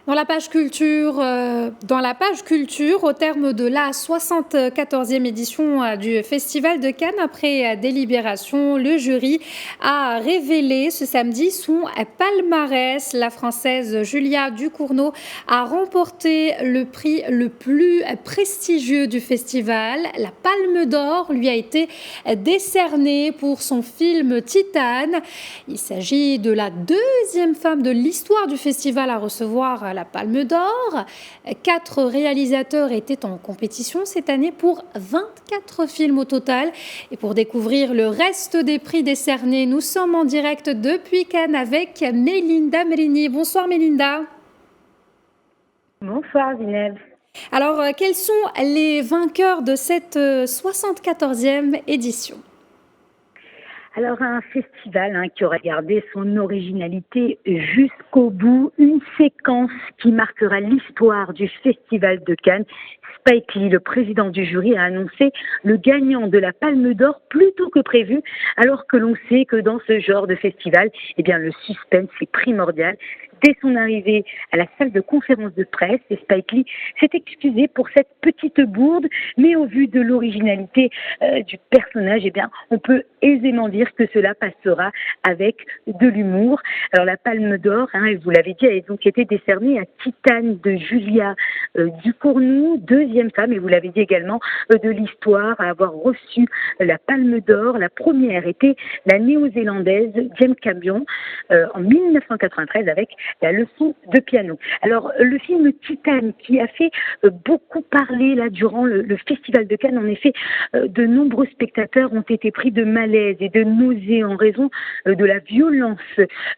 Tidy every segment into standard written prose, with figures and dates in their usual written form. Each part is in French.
Dans la page culture, au terme de la 74e édition du Festival de Cannes, après délibération, le jury a révélé ce samedi son palmarès. La Française Julia Ducournau a remporté le prix le plus prestigieux du festival. La Palme d'Or lui a été décernée pour son film Titane. Il s'agit de la deuxième femme de l'histoire du festival à recevoir la Palme d'Or. 4 réalisateurs étaient en compétition cette année pour 24 films au total. Et pour découvrir le reste des prix décernés, nous sommes en direct depuis Cannes avec Melinda Mrini. Bonsoir Melinda. Bonsoir Zineb. Alors, quels sont les vainqueurs de cette 74e édition ? Alors un festival qui aura gardé son originalité jusqu'au bout, une séquence qui marquera l'histoire du Festival de Cannes. Spike Lee, le président du jury, a annoncé le gagnant de la Palme d'Or plus tôt que prévu, alors que l'on sait que dans ce genre de festival, le suspense est primordial. Dès son arrivée à la salle de conférence de presse, Spike Lee s'est excusé pour cette petite bourde, mais au vu de l'originalité du personnage, on peut aisément dire que cela passera avec de l'humour. Alors la Palme d'Or, vous l'avez dit, a donc été décernée à Titane de Julia Ducournau, deuxième femme, et vous l'avez dit également, de l'histoire à avoir reçu la Palme d'Or. La première était la néo-zélandaise James Campion en 1993 avec la leçon de piano. Alors, le film Titane, qui a fait beaucoup parler là durant le Festival de Cannes, en effet, de nombreux spectateurs ont été pris de malaise et de nausées en raison de la violence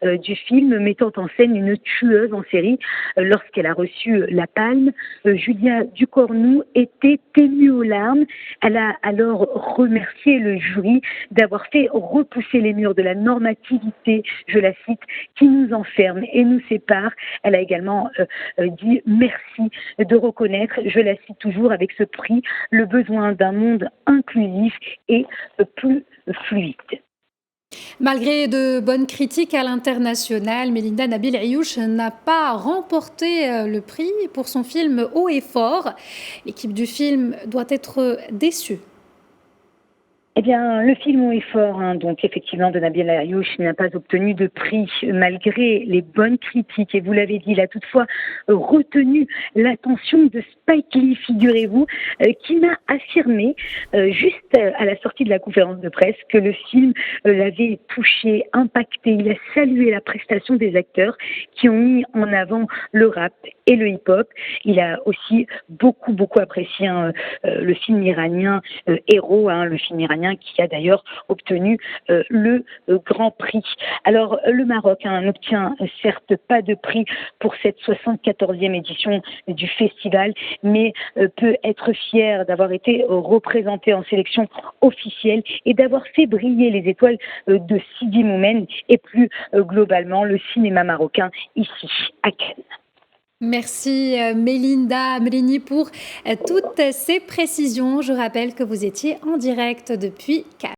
du film, mettant en scène une tueuse en série. Lorsqu'elle a reçu la palme, Julia Ducournau était émue aux larmes. Elle a alors remercié le jury d'avoir fait repousser les murs de la normativité, je la cite, qui nous enferme et nous sépare. Elle a également dit merci de reconnaître, je la cite toujours avec ce prix, le besoin d'un monde inclusif et plus fluide. Malgré de bonnes critiques à l'international, Melinda Nabil Ayouch n'a pas remporté le prix pour son film Haut et Fort. L'équipe du film doit être déçue. Le film Haut et Fort, donc effectivement, de Nabil Ayouch n'a pas obtenu de prix malgré les bonnes critiques. Et vous l'avez dit, il a toutefois retenu l'attention de Spike Lee, figurez-vous, qui m'a affirmé, juste à la sortie de la conférence de presse, que le film l'avait touché, impacté. Il a salué la prestation des acteurs qui ont mis en avant le rap et le hip-hop. Il a aussi beaucoup apprécié le film iranien Héros, le film iranien qui a d'ailleurs obtenu le Grand Prix. Alors, le Maroc n'obtient certes pas de prix pour cette 74e édition du festival, mais peut être fier d'avoir été représenté en sélection officielle et d'avoir fait briller les étoiles de Sidi Moumen et plus globalement le cinéma marocain ici à Cannes. Merci Melinda Mrini pour toutes ces précisions. Je rappelle que vous étiez en direct depuis Cannes.